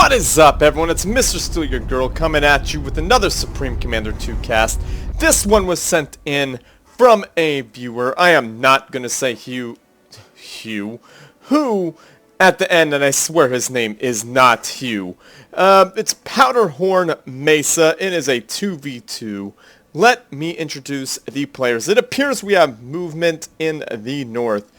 What is up, everyone? It's Mr.StealUrGurl coming at you with another Supreme Commander 2 cast. This one was sent in from a viewer. I am not going to say who at the end, and I swear his name is not Hugh. It's Powderhorn Mesa. It is a 2v2. Let me introduce the players. It appears we have movement in the north.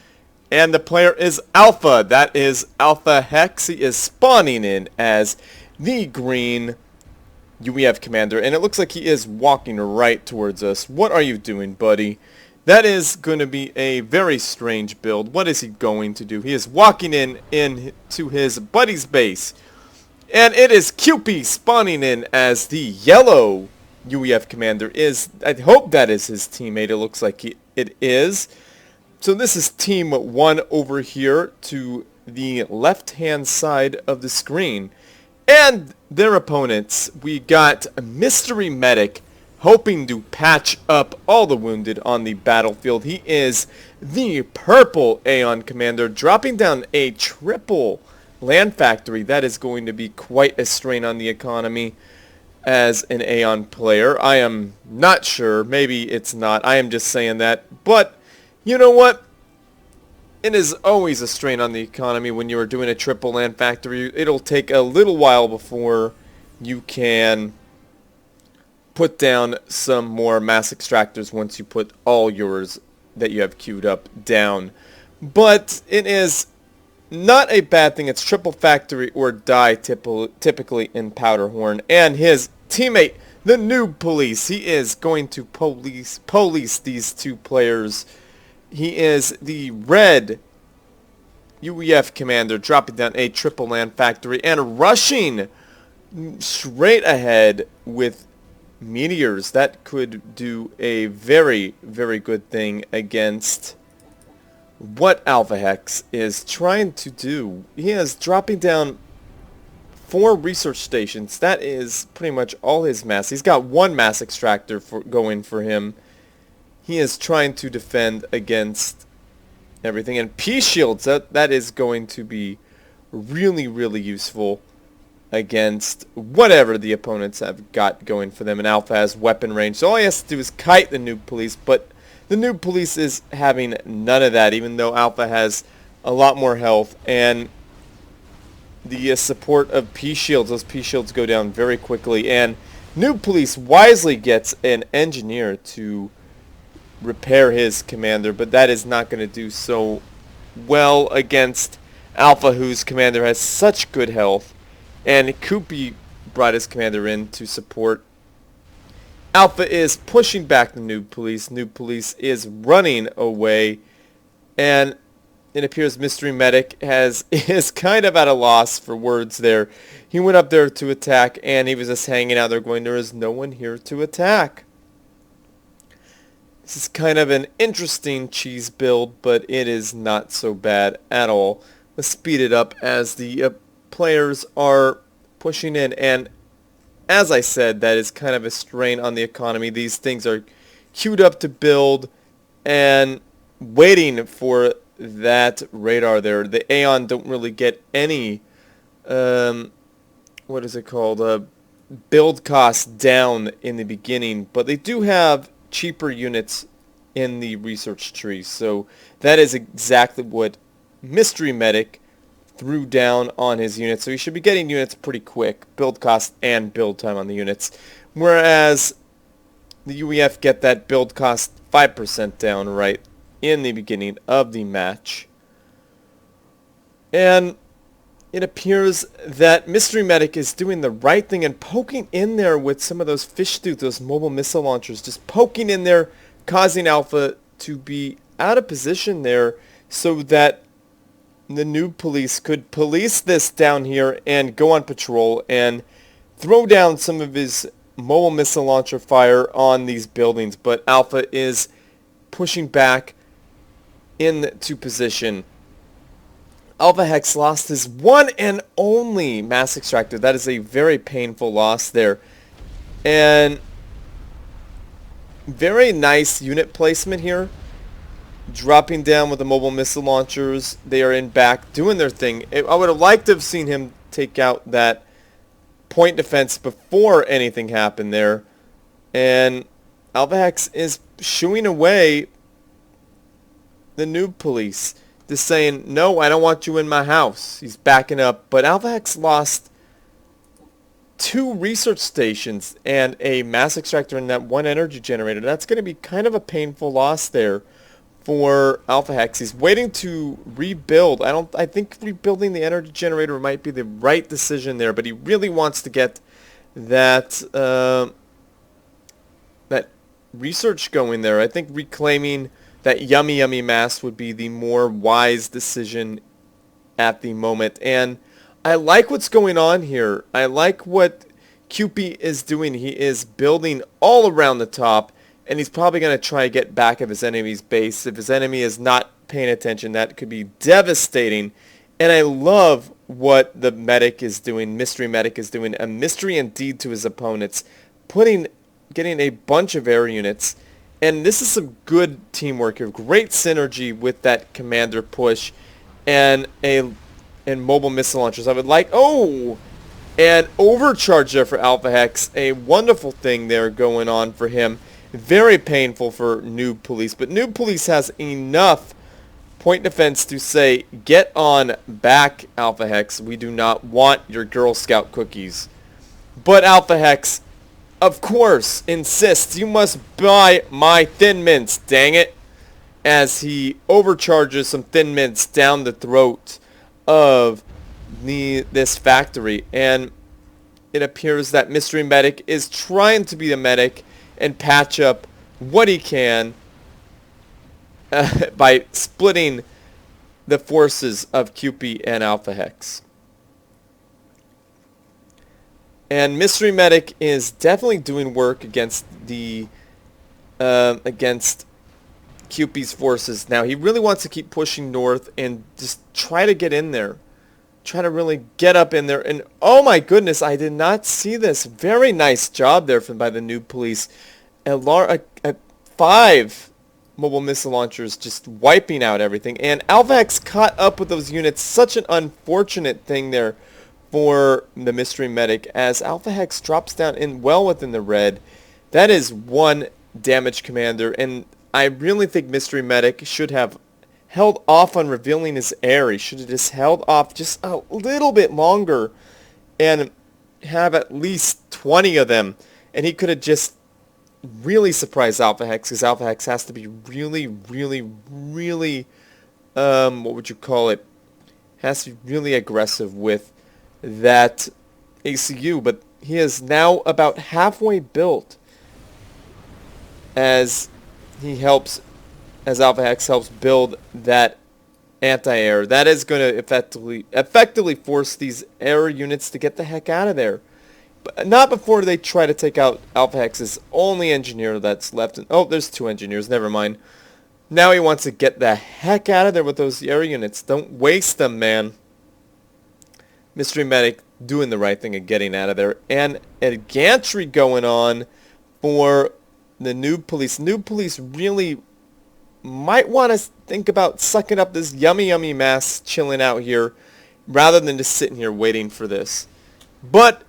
And the player is Alpha. That is Alphahex. He is spawning in as the green UEF commander. And it looks like he is walking right towards us. What are you doing, buddy? That is going to be a very strange build. What is he going to do? He is walking in to his buddy's base. And it is Kuipie spawning in as the yellow UEF commander. I hope that is his teammate. It looks like it is. So this is team 1 over here to the left-hand side of the screen. And their opponents, we got MysteryMedic hoping to patch up all the wounded on the battlefield. He is the purple Aeon commander, dropping down a triple land factory. That is going to be quite a strain on the economy as an Aeon player. I am not sure. Maybe it's not. I am just saying that. But you know what? It is always a strain on the economy when you are doing a triple land factory. It'll take a little while before you can put down some more mass extractors once you put all yours that you have queued up down. But it is not a bad thing. It's triple factory or die typically in Powderhorn. And his teammate, the Noob Police, he is going to police these two players. He is the red UEF commander, dropping down a triple land factory and rushing straight ahead with meteors. That could do a very, very good thing against what Alphahex is trying to do. He is dropping down 4 research stations. That is pretty much all his mass. He's got 1 mass extractor going for him. He is trying to defend against everything. And P-shields, that is going to be really, really useful against whatever the opponents have got going for them. And Alpha has weapon range. So all he has to do is kite the Noob Police. But the Noob Police is having none of that, even though Alpha has a lot more health. And the support of P-shields, those P-shields go down very quickly. And Noob Police wisely gets an engineer to repair his commander, but that is not going to do so well against Alpha, whose commander has such good health. And Kuipie brought his commander in to support. Alpha is pushing back the Noob Police. Noob Police is running away, and it appears MysteryMedic is kind of at a loss for words there. He went up there to attack, and he was just hanging out there going, there is no one here to attack. This is kind of an interesting cheese build, but it is not so bad at all. Let's speed it up as the players are pushing in. And as I said, that is kind of a strain on the economy. These things are queued up to build and waiting for that radar there. The Aeon don't really get any, what is it called, build costs down in the beginning, but they do have cheaper units in the research tree. So that is exactly what MysteryMedic threw down on his units. So he should be getting units pretty quick, build cost and build time on the units. Whereas the UEF get that build cost 5% down right in the beginning of the match. And it appears that MysteryMedic is doing the right thing and poking in there with some of those fish stews, those mobile missile launchers, just poking in there, causing Alpha to be out of position there so that the Noob Police could police this down here and go on patrol and throw down some of his mobile missile launcher fire on these buildings. But Alpha is pushing back into position. Alphahex lost his one and only mass extractor. That is a very painful loss there. And very nice unit placement here. Dropping down with the mobile missile launchers. They are in back doing their thing. I would have liked to have seen him take out that point defense before anything happened there. And Alphahex is shooing away the Noob police. Just saying, no, I don't want you in my house. He's backing up. But Alphahex lost 2 research stations and a mass extractor and that 1 energy generator. That's going to be kind of a painful loss there for Alphahex. He's waiting to rebuild. I think rebuilding the energy generator might be the right decision there, but he really wants to get that that research going there. I think reclaiming that yummy mass would be the more wise decision at the moment. And I like what's going on here. I like what Kuipie is doing. He is building all around the top, and he's probably going to try to get back of his enemy's base. If his enemy is not paying attention, that could be devastating. And I love what the medic is doing, MysteryMedic is doing, a mystery indeed to his opponents, getting a bunch of air units. And this is some good teamwork here, great synergy with that commander push and mobile missile launchers. I would like, and overcharge there for Alphahex, a wonderful thing there going on for him. Very painful for Noob Police, but Noob Police has enough point defense to say, get on back, Alphahex. We do not want your Girl Scout cookies. But Alphahex, of course, insists, you must buy my Thin Mints, dang it, as he overcharges some Thin Mints down the throat of this factory. And it appears that MysteryMedic is trying to be the medic and patch up what he can by splitting the forces of Kuipie and Alphahex. And MysteryMedic is definitely doing work against against Kuipie's forces. Now he really wants to keep pushing north and just try to get in there. Try to really get up in there. And oh my goodness, I did not see this. Very nice job there by the Noob Police. 5 mobile missile launchers just wiping out everything. And Alphahex caught up with those units. Such an unfortunate thing there for the MysteryMedic as Alphahex drops down in well within the red. That is 1 damage commander. And I really think MysteryMedic should have held off on revealing his air. He should have just held off just a little bit longer and have at least 20 of them. And he could have just really surprised Alphahex, because Alphahex has to be really, what would you call it? Has to be really aggressive with that ACU. But he is now about halfway built as Alphahex helps build that anti-air. That is going to effectively force these air units to get the heck out of there. But not before they try to take out Alphahex's only engineer that's left. Oh, there's 2 engineers. Never mind. Now he wants to get the heck out of there with those air units. Don't waste them, man. MysteryMedic doing the right thing and getting out of there. And a gantry going on for the Noob Police. Noob Police really might want to think about sucking up this yummy mass chilling out here rather than just sitting here waiting for this. But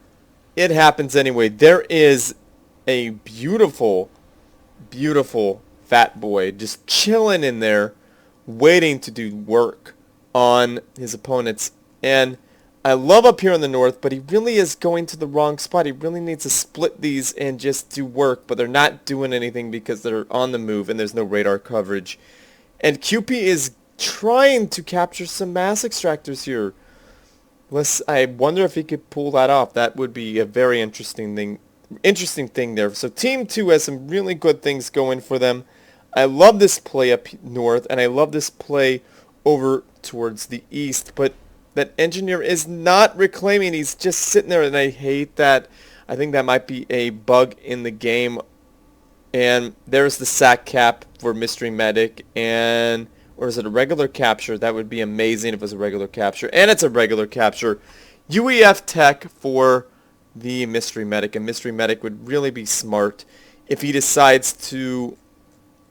it happens anyway. There is a beautiful fat boy just chilling in there waiting to do work on his opponents. And I love up here in the north, but he really is going to the wrong spot. He really needs to split these and just do work, but they're not doing anything because they're on the move and there's no radar coverage. And Kuipie is trying to capture some mass extractors here. I wonder if he could pull that off. That would be a very interesting thing there. So Team 2 has some really good things going for them. I love this play up north, and I love this play over towards the east, but that engineer is not reclaiming. He's just sitting there, and I hate that. I think that might be a bug in the game. And there's the sack cap for MysteryMedic, or is it a regular capture? That would be amazing if it was a regular capture. And it's a regular capture. UEF tech for the MysteryMedic, and MysteryMedic would really be smart if he decides to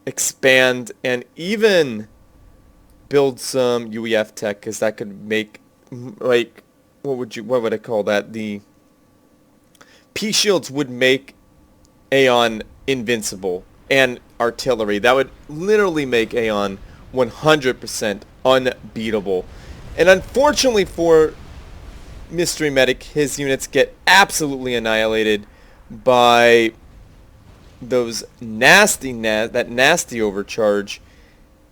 expand and even build some UEF tech, because that could make, like, what would I call that? P shields would make Aeon invincible, and artillery. That would literally make Aeon 100% unbeatable. And unfortunately for MysteryMedic, his units get absolutely annihilated by those that nasty overcharge.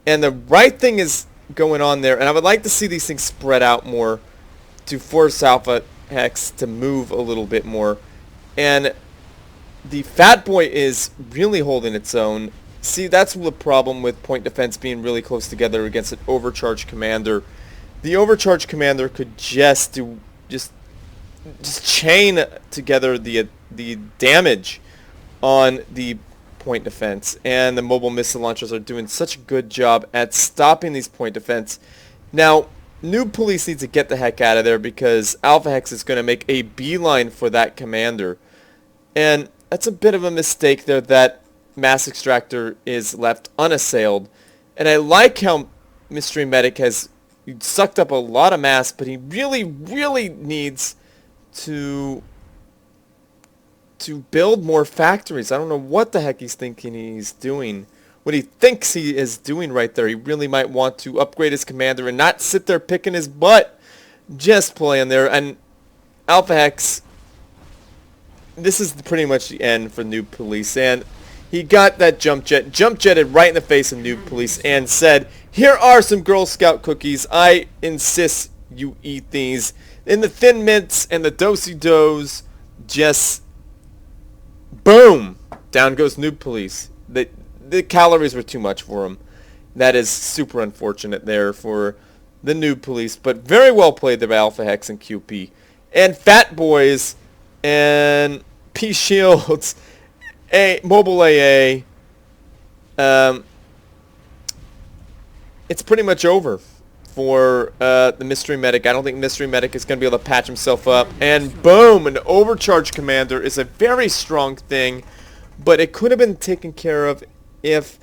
And the right thing is going on there, and I would like to see these things spread out more to force Alphahex to move a little bit more. And the Fat Boy is really holding its own. See, that's the problem with point defense being really close together against an overcharged commander. The overcharged commander could just chain together the damage on the point defense, and the mobile missile launchers are doing such a good job at stopping these point defense. Now, Noob Police needs to get the heck out of there because Alphahex is going to make a beeline for that commander. And that's a bit of a mistake there that Mass Extractor is left unassailed. And I like how MysteryMedic has sucked up a lot of mass, but he really, really needs to build more factories. I don't know what the heck he's thinking he's doing. What he thinks he is doing right there. He really might want to upgrade his commander and not sit there picking his butt. Just playing there. And Alphahex, this is pretty much the end for Noob Police. And he got that jump jetted right in the face of Noob Police and said, "Here are some Girl Scout cookies. I insist you eat these." In the Thin Mints and the Do-si-dos, just boom, down goes Noob Police. The calories were too much for him. That is super unfortunate there for the Noob Police, but very well played there by Alphahex and QP. And Fat Boys and P Shields, Mobile AA. It's pretty much over for the MysteryMedic. I don't think MysteryMedic is going to be able to patch himself up. And boom, an overcharge commander is a very strong thing, but it could have been taken care of if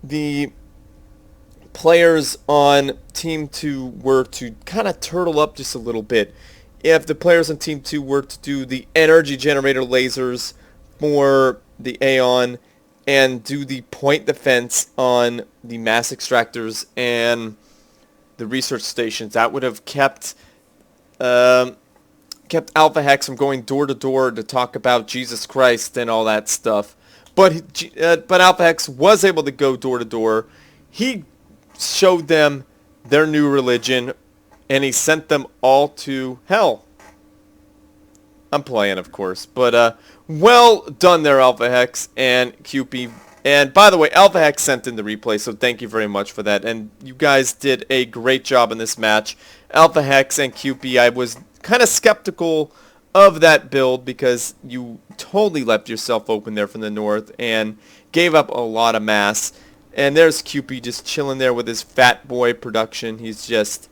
the players on Team 2 were to kind of turtle up just a little bit. If the players on Team 2 were to do the energy generator lasers for the Aeon and do the point defense on the mass extractors and the research stations, that would have kept Alphahex from going door to door to talk about Jesus Christ and all that stuff. But Alphahex was able to go door to door. He showed them their new religion, and he sent them all to hell. I'm playing, of course, but well done there, Alphahex and QP. And by the way, Alphahex sent in the replay, so thank you very much for that. And you guys did a great job in this match. Alphahex and QP, I was kind of skeptical of that build because you totally left yourself open there from the north and gave up a lot of mass. And there's QP just chilling there with his Fat Boy production. He's just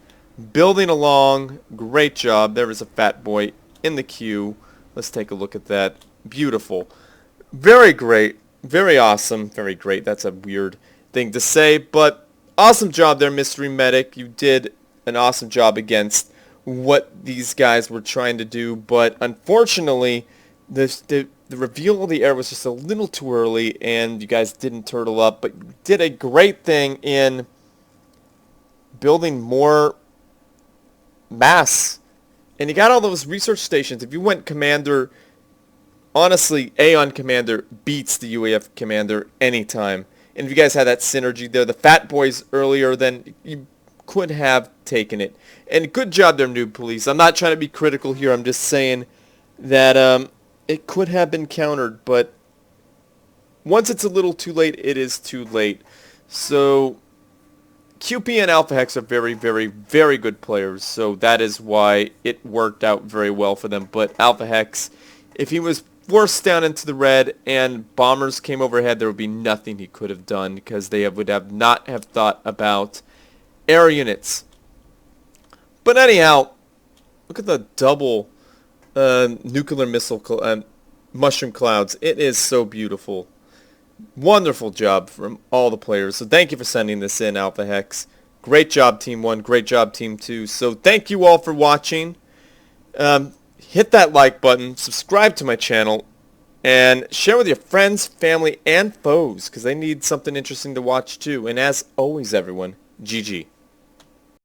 building along. Great job. There is a Fat Boy in the queue. Let's take a look at that. Beautiful. Very great. Very awesome. Very great. That's a weird thing to say, but awesome job there, MysteryMedic. You did an awesome job against what these guys were trying to do, but unfortunately, the reveal of the air was just a little too early, and you guys didn't turtle up, but you did a great thing in building more mass. And you got all those research stations. If you went Commander, honestly, Aeon Commander beats the UAF Commander anytime. And if you guys had that synergy there, the Fat Boys earlier, then you could have taken it. And good job there, Noob Police. I'm not trying to be critical here. I'm just saying that it could have been countered. But once it's a little too late, it is too late. So QP and Alphahex are very, very, very good players. So that is why it worked out very well for them. But Alphahex, if he was forced down into the red and bombers came overhead, there would be nothing he could have done because they would have not have thought about air units. But anyhow, look at the double nuclear missile mushroom clouds. It is so beautiful. Wonderful job from all the players. So thank you for sending this in, Alphahex. Great job, Team 1. Great job, Team 2. So thank you all for watching. hit that like button, subscribe to my channel, and share with your friends, family, and foes, because they need something interesting to watch too. And as always, everyone, GG.